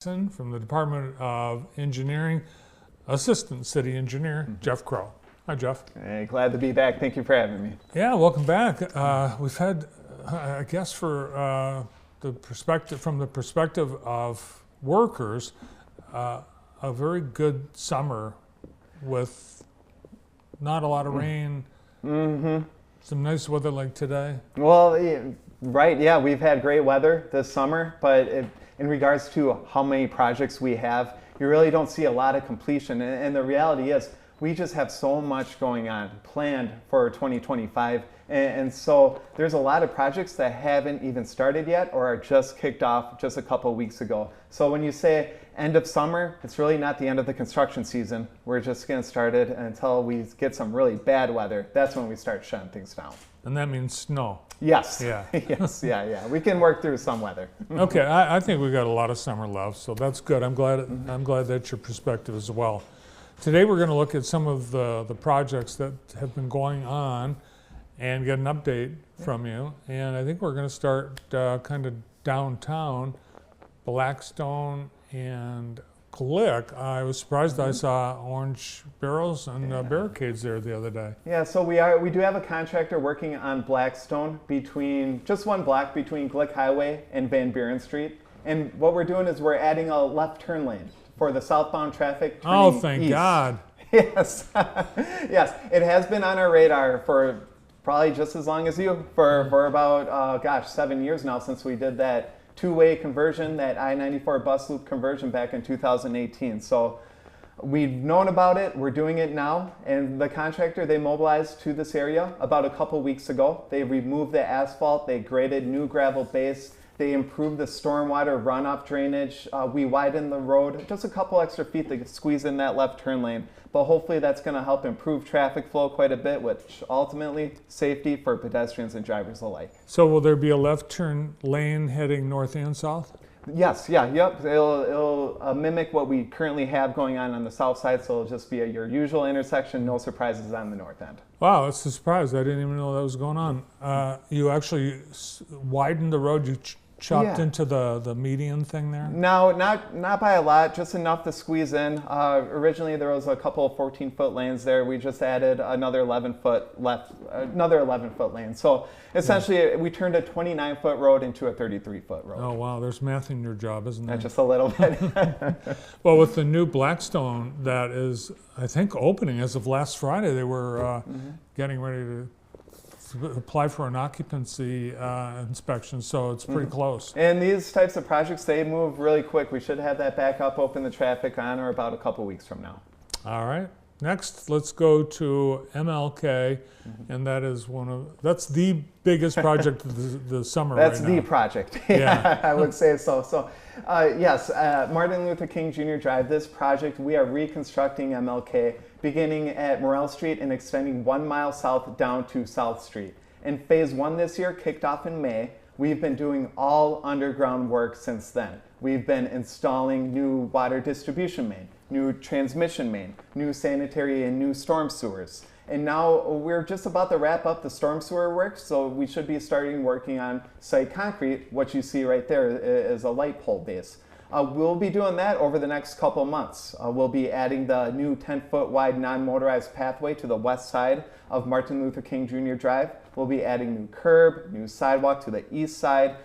From the Department of Engineering, Assistant City Engineer, Jeff Crow. Hi, Jeff. Hey, glad to be back. Thank you for having me. Yeah, welcome back. We've had, I guess, from the perspective of workers, a very good summer with not a lot of rain. Some nice weather like today. Well, right, yeah, we've had great weather this summer, but in regards to how many projects we have, you really don't see a lot of completion. And the reality is, we just have so much going on planned for 2025. And so there's a lot of projects that haven't even started yet or are just kicked off just a couple weeks ago. So when you say end of summer, it's really not the end of the construction season. We're just getting started until we get some really bad weather. That's when we start shutting things down. And that means snow. Yes. Yeah. Yes. Yeah. We can work through some weather. Okay. I think we got a lot of summer left, so that's good. I'm glad. I'm glad that's your perspective as well. Today we're going to look at some of the projects that have been going on and get an update from you. And I think we're going to start kind of downtown, Blackstone and Glick. I was surprised I saw orange barrels and barricades there the other day. Yeah, so we do have a contractor working on Blackstone between just one block between Glick Highway and Van Buren Street. And what we're doing is we're adding a left turn lane for the southbound traffic turning Oh, thank east. God. Yes. Yes, it has been on our radar for probably just as long as you, for about, 7 years now since we did that two-way conversion, that I-94 bus loop conversion back in 2018. So we've known about it, we're doing it now, and the contractor, they mobilized to this area about a couple weeks ago. They removed the asphalt, they graded new gravel base, they improved the stormwater runoff drainage, we widened the road, just a couple extra feet to squeeze in that left turn lane. But hopefully that's going to help improve traffic flow quite a bit, which ultimately safety for pedestrians and drivers alike. So will there be a left turn lane heading north and south? Yes, yep. It'll mimic what we currently have going on the south side, so it'll just be your usual intersection, no surprises on the north end. Wow, that's a surprise. I didn't even know that was going on. You actually widened the road. You chopped into the median thing there? No, not by a lot, just enough to squeeze in. Originally there was a couple of 14-foot lanes there. We just added another 11-foot lane. So essentially we turned a 29-foot road into a 33-foot road. Oh wow, there's math in your job, isn't there? Just a little bit. Well, with the new Blackstone that is, I think, opening as of last Friday, they were getting ready to apply for an occupancy inspection, so it's pretty close. And these types of projects, they move really quick. We should have that back up, open the traffic on, or about a couple weeks from now. All right. Next, let's go to MLK, and that is that's the biggest project of the summer That's right now. the project. Yeah. I would say so. So, yes, Martin Luther King Jr. Drive, this project, we are reconstructing MLK beginning at Morrell Street and extending 1 mile south down to South Street. And phase 1 this year kicked off in May. We've been doing all underground work since then. We've been installing new water distribution main, new transmission main, new sanitary and new storm sewers. And now we're just about to wrap up the storm sewer work, so we should be starting working on site concrete. What you see right there is a light pole base. We'll be doing that over the next couple months. We'll be adding the new 10-foot wide non-motorized pathway to the west side of Martin Luther King Jr. Drive. We'll be adding new curb, new sidewalk to the east side,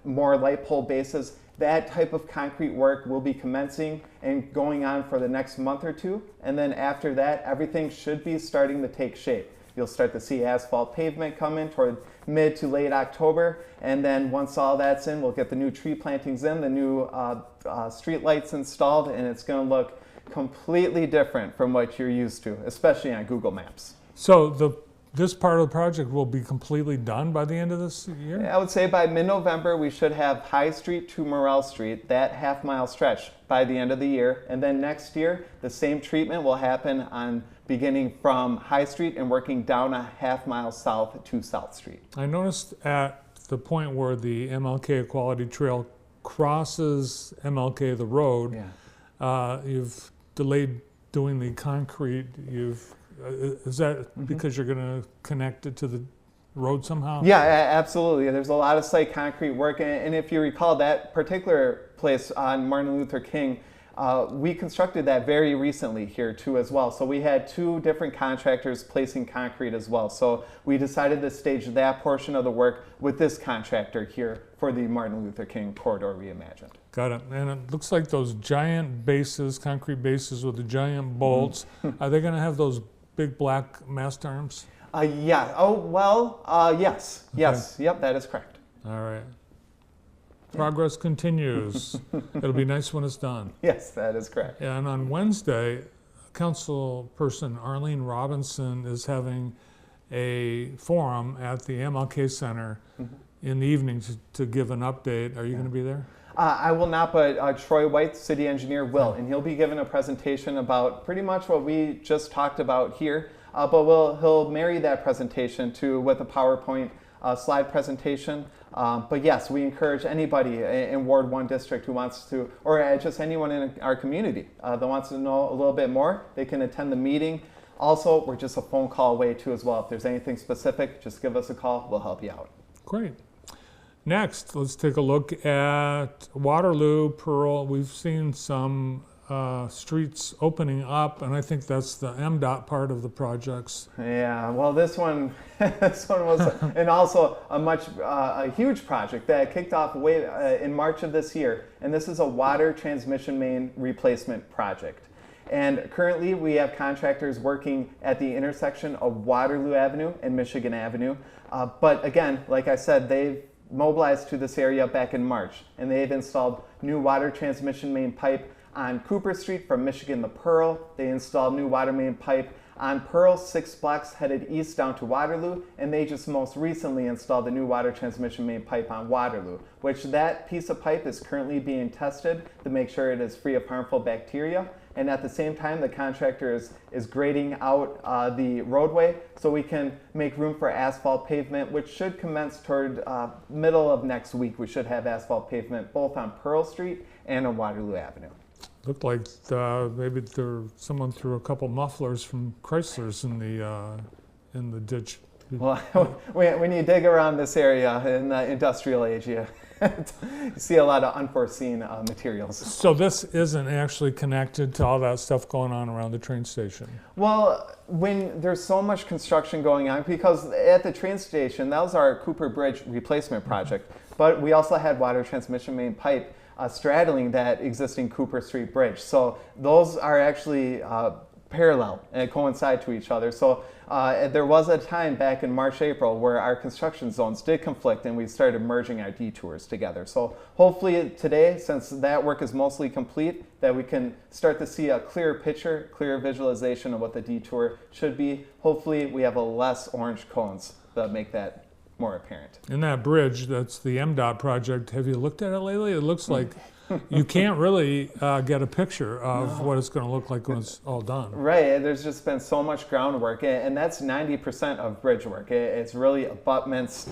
more light pole bases. That type of concrete work will be commencing and going on for the next month or two. And then after that, everything should be starting to take shape. You'll start to see asphalt pavement come in toward mid to late October. And then once all that's in, we'll get the new tree plantings in, the new street lights installed, and it's going to look completely different from what you're used to, especially on Google Maps. So this part of the project will be completely done by the end of this year? I would say by mid-November, we should have High Street to Morrell Street, that half-mile stretch, by the end of the year. And then next year, the same treatment will happen on beginning from High Street and working down a half-mile south to South Street. I noticed at the point where the MLK Equality Trail crosses MLK the road, you've delayed doing the concrete. Is that because you're going to connect it to the road somehow? Yeah, absolutely. There's a lot of site concrete work, and if you recall that particular place on Martin Luther King, we constructed that very recently here too as well. So we had 2 different contractors placing concrete as well. So we decided to stage that portion of the work with this contractor here for the Martin Luther King corridor reimagined. Got it. And it looks like those giant bases, concrete bases with the giant bolts, are they going to have those big black mast arms? Yeah. Oh, well, yes. Yes. Yep, that is correct. All right. Progress continues. It'll be nice when it's done. Yes, that is correct. And on Wednesday, Councilperson Arlene Robinson is having a forum at the MLK Center in the evening to give an update. Are you going to be there? I will not, but Troy White, city engineer, will, and he'll be giving a presentation about pretty much what we just talked about here. But he'll marry that presentation with a PowerPoint slide presentation. But yes, we encourage anybody in Ward 1 district who wants to, or just anyone in our community that wants to know a little bit more, they can attend the meeting. Also, we're just a phone call away too as well. If there's anything specific, just give us a call. We'll help you out. Great. Next, let's take a look at Waterloo, Pearl. We've seen some streets opening up, and I think that's the MDOT part of the projects. Yeah, well, this one was, and also a huge project that kicked off way in March of this year, and this is a water transmission main replacement project. And currently, we have contractors working at the intersection of Waterloo Avenue and Michigan Avenue. But again, like I said, they've mobilized to this area back in March, and they've installed new water transmission main pipe on Cooper Street from Michigan to Pearl. They installed new water main pipe on Pearl, 6 blocks headed east down to Waterloo, and they just most recently installed the new water transmission main pipe on Waterloo, which that piece of pipe is currently being tested to make sure it is free of harmful bacteria. And at the same time, the contractor is grading out the roadway so we can make room for asphalt pavement, which should commence toward middle of next week. We should have asphalt pavement both on Pearl Street and on Waterloo Avenue. Looked like maybe someone threw a couple mufflers from Chrysler's in the ditch. Well, when you dig around this area in the industrial age, you see a lot of unforeseen materials. So this isn't actually connected to all that stuff going on around the train station? Well, when there's so much construction going on, because at the train station, that was our Cooper Bridge replacement project, but we also had water transmission main pipe straddling that existing Cooper Street bridge. So those are actually parallel and coincide to each other. So there was a time back in March, April where our construction zones did conflict and we started merging our detours together. So hopefully today, since that work is mostly complete, that we can start to see a clearer picture, clearer visualization of what the detour should be. Hopefully we have a less orange cones that make that more apparent. In that bridge, that's the MDOT project. Have you looked at it lately? It looks like you can't really get a picture of what it's going to look like when it's all done. Right, there's just been so much groundwork, and that's 90% of bridge work. It's really abutments,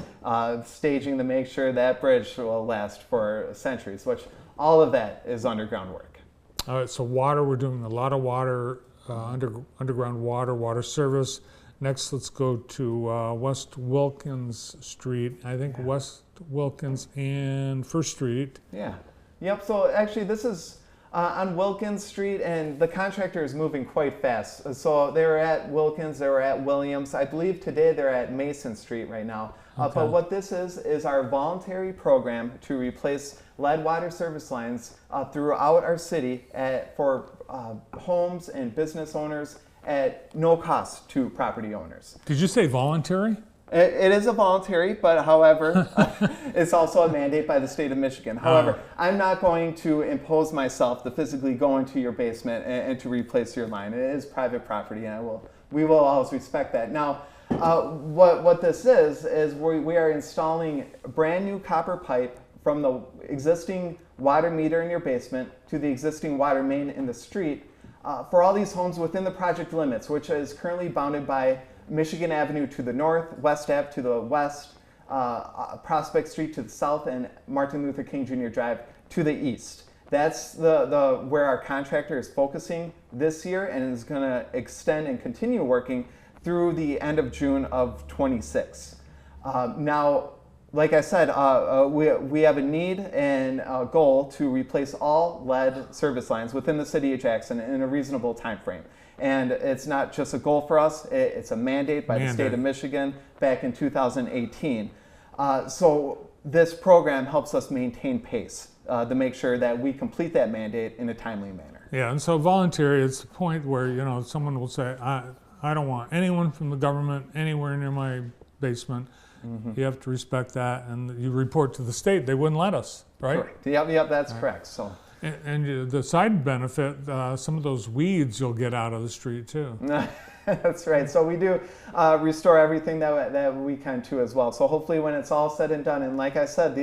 staging to make sure that bridge will last for centuries, which all of that is underground work. All right, so water, we're doing a lot of water, underground water service. Next, let's go to West Wilkins Street. I think West Wilkins and First Street. Yeah. Yep, so actually this is on Wilkins Street, and the contractor is moving quite fast. So they were at Wilkins, they were at Williams. I believe today they're at Mason Street right now. Okay. But what this is our voluntary program to replace lead water service lines throughout our city for homes and business owners at no cost to property owners. Did you say voluntary? It is a voluntary, but however, it's also a mandate by the state of Michigan. However, I'm not going to impose myself to physically go into your basement and to replace your line. It is private property, and we will always respect that. Now, what this is we are installing brand new copper pipe from the existing water meter in your basement to the existing water main in the street for all these homes within the project limits, which is currently bounded by Michigan Avenue to the north, West Ave to the west, Prospect Street to the south, and Martin Luther King Jr. Drive to the east. That's where our contractor is focusing this year, and is going to extend and continue working through the end of June of 26. Now, like I said, we have a need and a goal to replace all lead service lines within the city of Jackson in a reasonable time frame. And it's not just a goal for us, it's a mandate by the state of Michigan back in 2018. So this program helps us maintain pace to make sure that we complete that mandate in a timely manner. Yeah, and so voluntary, it's the point where, you know, someone will say, I don't want anyone from the government anywhere near my basement. You have to respect that, and you report to the state. They wouldn't let us, right? Correct. Yep, that's correct. So. And the side benefit, some of those weeds you'll get out of the street too. That's right. So we do restore everything that we can too as well. So hopefully when it's all said and done, and like I said,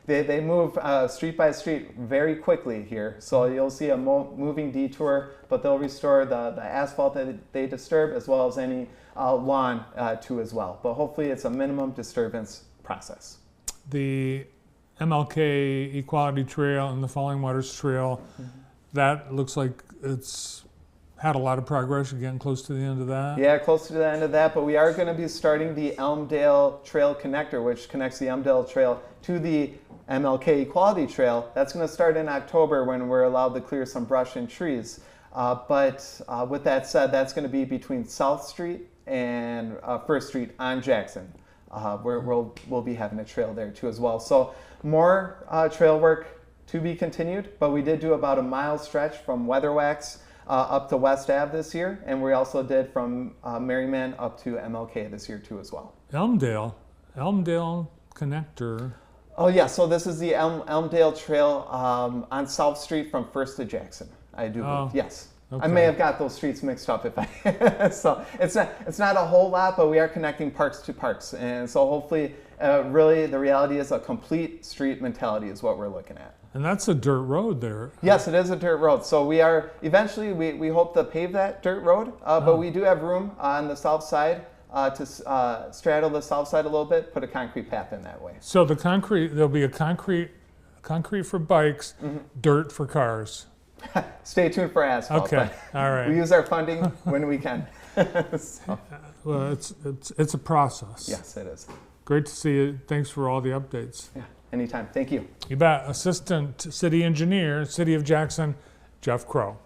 they move street by street very quickly here. So you'll see a moving detour, but they'll restore the asphalt that they disturb as well as any lawn too as well. But hopefully it's a minimum disturbance process. The MLK Equality Trail and the Falling Waters Trail, that looks like it's had a lot of progress. You're getting close to the end of that. Yeah, close to the end of that, but we are going to be starting the Elmdale Trail Connector, which connects the Elmdale Trail to the MLK Equality Trail. That's going to start in October when we're allowed to clear some brush and trees. But with that said, that's going to be between South Street and First Street on Jackson. Where we'll be having a trail there too as well. So more trail work to be continued, but we did do about a mile stretch from Weatherwax up to West Ave this year, and we also did from Merryman up to MLK this year too as well. Elmdale Connector. Oh yeah, so this is the Elmdale Trail on South Street from First to Jackson. I do believe, yes. Okay. I may have got those streets mixed up if I so it's not a whole lot, but we are connecting parks to parks, and so hopefully really the reality is a complete street mentality is what we're looking at. And that's a dirt road there. Yes, it is a dirt road. So we are eventually we hope to pave that dirt road, but we do have room on the south side to straddle the south side a little bit, put a concrete path in that way. So the concrete, there'll be a concrete for bikes, dirt for cars. Stay tuned for asphalt. Okay, all right. We use our funding when we can. So. Well, it's a process. Yes, it is. Great to see you. Thanks for all the updates. Yeah, anytime. Thank you. You bet. Assistant City Engineer, City of Jackson, Jeff Crow.